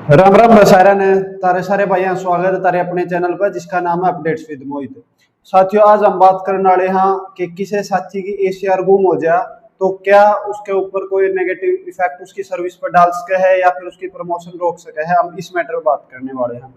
राम राम रसायन है तारे सारे भाइयों स्वागत है तारे अपने चैनल पर जिसका नाम है अपडेट्स विद मोहित। साथियों आज हम बात करने वाले हैं कि किसी साथी की एसीआर गुम हो जाए तो क्या उसके ऊपर कोई नेगेटिव इफेक्ट उसकी सर्विस पर डाल सके है या फिर उसकी प्रमोशन रोक सके है। हम इस मैटर पर बात करने वाले हैं।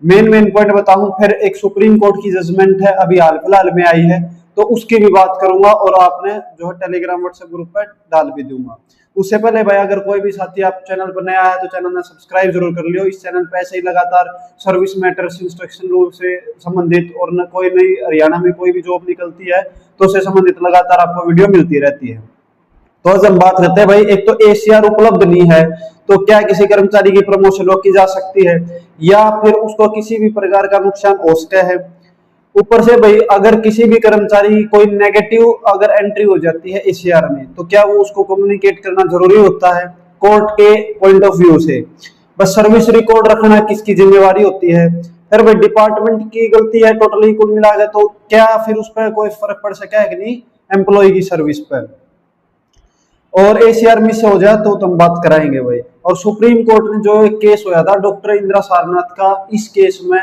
मेन पॉइंट बताऊं, फिर एक सुप्रीम कोर्ट की जजमेंट है अभी हाल फिलहाल में आई है तो उसकी भी बात करूंगा और आपने जो है टेलीग्राम व्हाट्सएप ग्रुप पर डाल भी दूंगा। उससे पहले भाई अगर कोई भी साथी आप चैनल पर नया है तो चैनल ने सब्सक्राइब जरूर कर लियो। इस चैनल पर ऐसे ही लगातार सर्विस मैटर्स इंस्ट्रक्शन रूल से संबंधित और न कोई नई हरियाणा में कोई भी जॉब निकलती है तो उससे संबंधित लगातार आपको वीडियो मिलती रहती है। तो आज हम बात करते हैं भाई, एक तो एसीआर उपलब्ध नहीं है तो क्या किसी कर्मचारी की प्रमोशन रोकी जा सकती है या फिर उसको किसी भी प्रकार का नुकसान हो सकता है। ऊपर से भाई अगर किसी भी कर्मचारी की कोई नेगेटिव अगर एंट्री हो जाती है एसीआर में तो क्या वो उसको कम्युनिकेट करना जरूरी होता है कोर्ट के पॉइंट ऑफ व्यू से। बस सर्विस रिकॉर्ड रखना किसकी जिम्मेवारी होती है। फिर भाई डिपार्टमेंट की गलती है टोटली कुल मिला के तो क्या फिर उस पर कोई फर्क पड़ सका है कि नहीं एम्प्लॉय की सर्विस पर। और एसीआर मिस हो जाए तो हम बात कराएंगे भाई। और सुप्रीम कोर्ट में जो एक केस होया था डॉक्टर इंदिरा सारनाथ का, इस केस में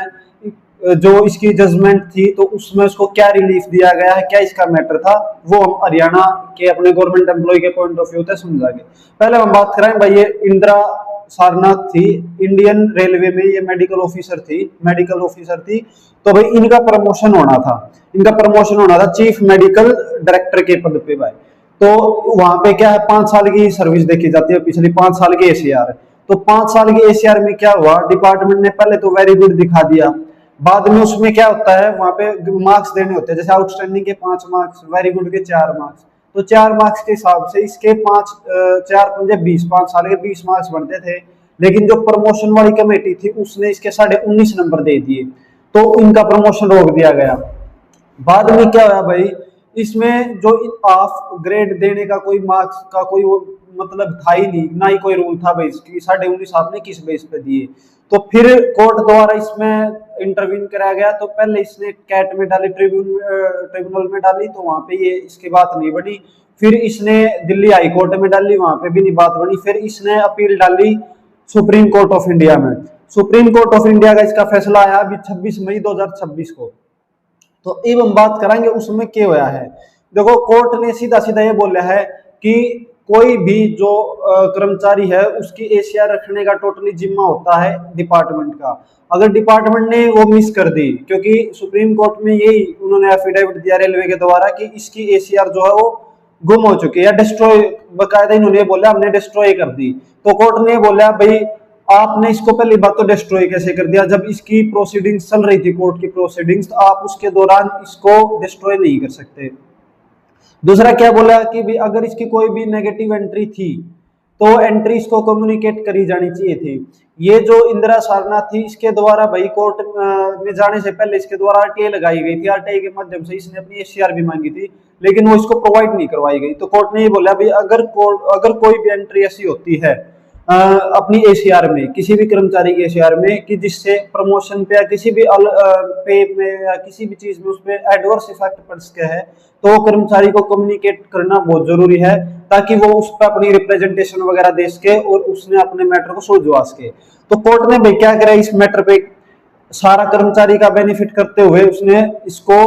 जो इसकी जजमेंट थी तो उसमें उसको क्या रिलीफ दिया गया है, क्या इसका मैटर था, वो हम हरियाणा के अपने गवर्नमेंट एम्प्लॉय के पॉइंट ऑफ व्यू से समझाएंगे। पहले हम बात करें भाई, ये इंदिरा सारनाथ थी इंडियन रेलवे में, ये मेडिकल ऑफिसर थी। तो भाई इनका प्रमोशन होना था चीफ मेडिकल डायरेक्टर के पद पे भाई। तो वहां पे क्या है 5 साल की सर्विस देखी जाती है, पिछली 5 साल की एसीआर। तो 5 साल की एसीआर में क्या हुआ, डिपार्टमेंट ने पहले तो वेरी गुड दिखा दिया, बाद में उसमें क्या होता है वहां पे मार्क्स देने होते हैं, जैसे आउटस्टैंडिंग के 5 मार्क्स, वेरी गुड के 4 मार्क्स। तो 4 मार्क्स के हिसाब से इसके 5 साल के 20 मार्क्स बनते थे। लेकिन जो प्रमोशन वाली कमेटी थी उसने इसके 19.5 नंबर दे दिए तो इनका प्रमोशन रोक दिया गया। बाद में क्या हुआ भाई, इसमें जो ऑफ ग्रेड देने का कोई मार्क्स का कोई वो मतलब था ही नहीं, ना ही कोई रूल था भाई इसकी 19.5 आपने किस बेस पे दिए। तो फिर कोर्ट द्वारा इसमें इंटरवीन कराया गया। तो पहले इसने कैट में डाली, ट्रिब्यूनल में डाली तो वहां पे ये इसकी बात नहीं बनी। फिर इसने दिल्ली हाई कोर्ट में डाली, वहां पे भी नहीं बात बनी। फिर इसने अपील डाली सुप्रीम कोर्ट ऑफ इंडिया में। सुप्रीम कोर्ट ऑफ इंडिया का इसका फैसला आया अभी 26 मई 2026 को। तो अब हम बात करेंगे उसमें क्या होया है। देखो कोर्ट ने सीधा सीधा ये बोला है कि कोई भी जो कर्मचारी है उसकी एसीआर रखने का टोटली जिम्मा होता है डिपार्टमेंट का। अगर डिपार्टमेंट ने वो मिस कर दी, क्योंकि सुप्रीम कोर्ट में यही उन्होंने एफिडेविट दिया रेलवे के द्वारा कि इसकी एसीआर जो है वो गुम हो चुकी है या डिस्ट्रॉय, बकायदा इन्होंने बोला हमने डिस्ट्रॉय कर दी। तो कोर्ट ने बोला भाई आपने इसको पहली बात तो डिस्ट्रॉय कैसे कर दिया, जब इसकी प्रोसीडिंग्स चल रही थी कोर्ट की प्रोसीडिंग्स, तो आप उसके दौरान इसको डिस्ट्रॉय नहीं कर सकते। दूसरा क्या बोला कि भी अगर इसकी कोई भी नेगेटिव एंट्री थी तो एंट्री इसको कम्युनिकेट करी जानी चाहिए थी। ये जो इंदिरा सारनाथ थी इसके द्वारा भाई कोर्ट में जाने से पहले इसके द्वारा आरटीआई लगाई गई थी, आरटीआई के माध्यम से इसने अपनी एसीआर भी मांगी थी लेकिन वो इसको प्रोवाइड नहीं करवाई गई। तो कोर्ट ने ये बोला भाई अगर कोई भी एंट्री ऐसी होती है अपनी एसीआर में, किसी भी कर्मचारी की एसीआर में कि जिससे प्रमोशन पे या किसी भी पे में या किसी भी चीज में उस पर एडवर्स इफेक्ट पड़ सके है तो कर्मचारी को कम्युनिकेट करना बहुत जरूरी है ताकि वो उस पर अपनी रिप्रेजेंटेशन वगैरह दे सके और उसने अपने मैटर को सुलझवा सके। तो कोर्ट ने भाई क्या करा इस मैटर पे सारा कर्मचारी का बेनिफिट करते हुए उसने इसको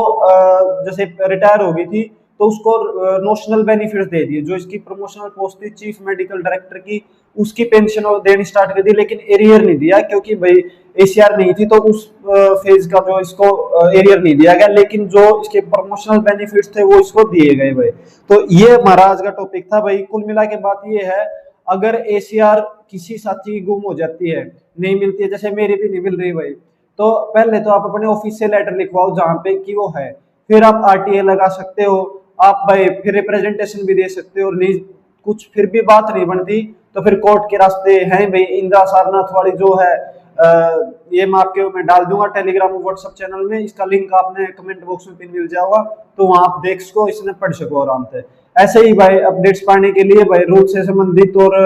जैसे रिटायर हो गई थी तो उसको नोशनल बेनिफिट दे दिए। जो इसकी प्रमोशनल पोस्ट थी चीफ मेडिकल डायरेक्टर की उसकी पेंशन देनी स्टार्ट कर दी, लेकिन एरियर नहीं दिया क्योंकि भाई एसीआर नहीं थी तो उस फेज का जो इसको एरियर नहीं दिया गया, लेकिन जो इसके प्रमोशनल बेनिफिट्स थे वो इसको दिए गए भाई। तो ये हमारा आज का टॉपिक था भाई। कुल मिला के बात ये है, अगर एसीआर किसी साथी की गुम हो जाती है, नहीं मिलती है, जैसे मेरी भी नहीं मिल रही भाई, तो पहले तो आप अपने ऑफिस से लेटर लिखवाओ जहां पे कि वो है, फिर आप आरटीआई लगा सकते हो, आप भाई फिर रिप्रेजेंटेशन भी दे सकते हो। और नहीं कुछ फिर भी बात नहीं बनती तो फिर कोर्ट के रास्ते हैं भाई। इंदिरा सारनाथ वाली जो है ये मैं आपके मैं डाल दूंगा टेलीग्राम और व्हाट्सएप चैनल में, इसका लिंक आपने कमेंट बॉक्स में पिन मिल जाएगा तो वहां आप देख सको, इसने पढ़ सको आराम से। ऐसे ही भाई अपडेट्स पाने के लिए भाई रूल से संबंधित और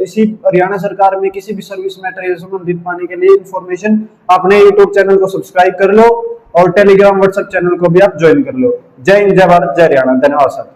इसी हरियाणा सरकार में किसी भी सर्विस मैटर से संबंधित पाने के लिए इन्फॉर्मेशन अपने यूट्यूब चैनल को सब्सक्राइब कर लो और टेलीग्राम व्हाट्सएप चैनल को भी आप ज्वाइन कर लो। जय हिंद, जय भारत, जय हरियाणा। धन्यवाद सर।